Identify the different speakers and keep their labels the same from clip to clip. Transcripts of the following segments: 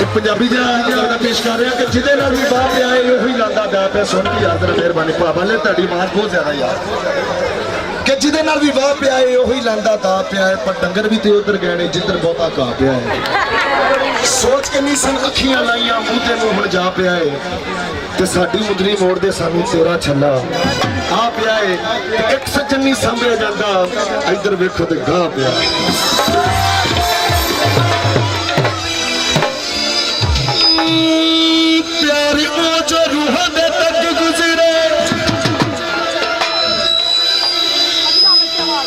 Speaker 1: पंजाबी जरा पेश कर रहा कि जिदे नाल भी बाप पिया है उही लांदा दा पे सुन के याद रख मेहरबानी भावा ले ताड़ी आवाज बहुत ज्यादा यार कि जिदे नाल भी वाह पिया है उही लांदा दा पिया है पर डंगर भी ते उधर गए ने जिधर बहुता घा पिया है सोच के नहीं सन अखियां लाइया मुंह ते मुंह जा पिया है ते साडी मुदरी मोड़ दे सानू तेरा छल्ला आ पिया है एक सज्जन नहीं सांभे जांदा इधर वेखो ते गा पिया प्यारी ओ जो रूह दे तक गुजरे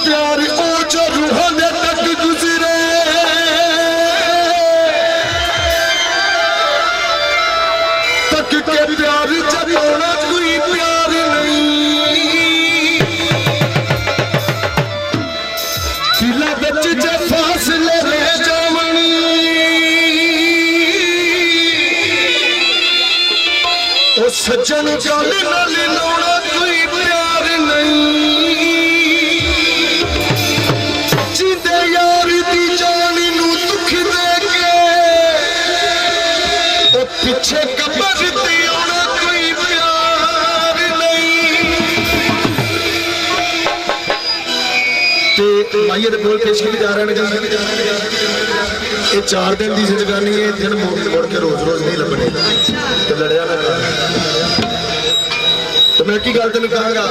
Speaker 1: प्यारी ओ जो रूह दे तक गुजरे तक के प्यार जताना कोई प्यार नहीं दिला बिच जे फासले रह जावनी ओ सज्जन गल नाल लाउणा कोई प्यार नहीं जिंदे यार दी जान नू दुख दे के ओ पीछे कबर ते आउणा कोई प्यार नहीं ते माइये दे बोल पेश किए जा रहे हैं ये 4 दिन की जिंदगानी है दिन मुड़ के रोज रोज नहीं लभने तो लड़िया ना तो मैं की गल तेन कहांगा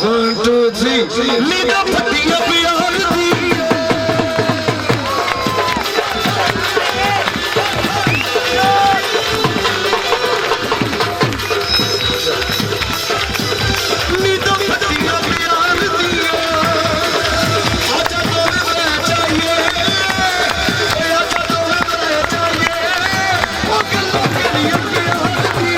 Speaker 1: 1 2 3 नींदा फटिया प्यार दी नींदा फटिया प्यार दी आजा तोरे मैं चाहिए आजा तोरे मैं चाहिए ओ गल्लों करिए प्यार दी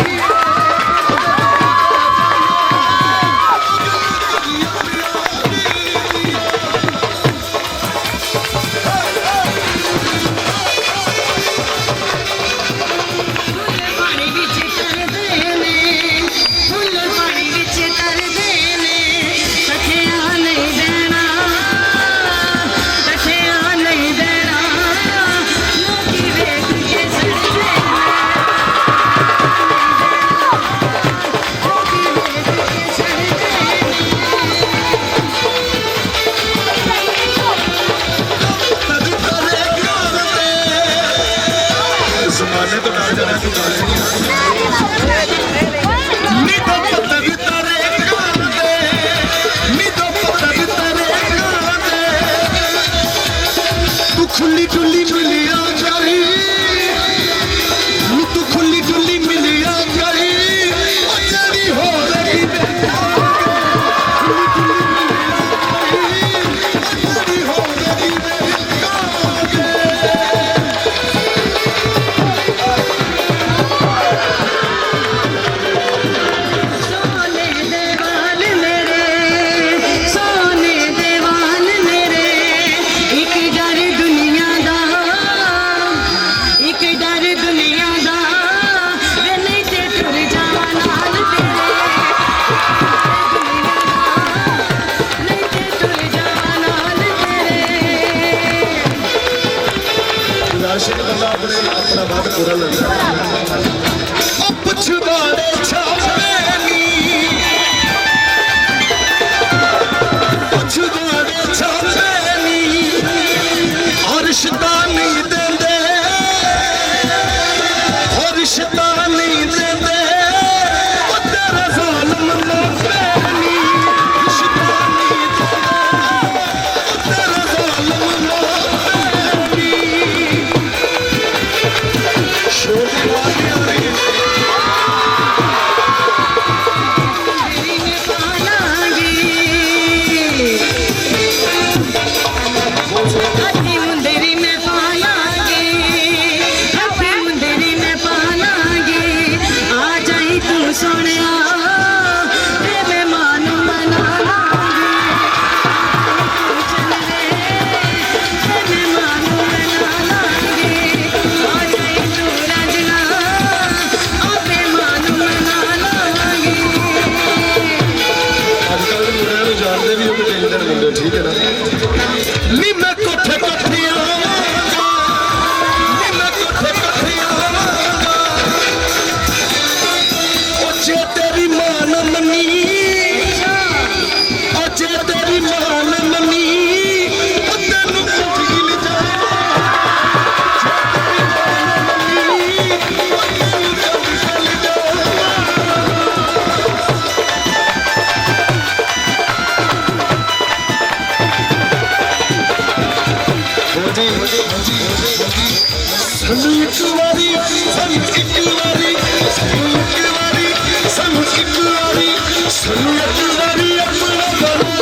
Speaker 1: ਸਾਨੂੰ ਇੱਕ ਵਾਰੀ ਸਾਨੂੰ ਇੱਕ ਵਾਰੀ ਸਾਨੂੰ ਇੱਕ ਵਾਰੀ ਸਾਨੂੰ ਇੱਕ ਵਾਰੀ ਸਾਨੂੰ ਇੱਕ ਵਾਰੀ ਆਪਣਾ ਬਣਾ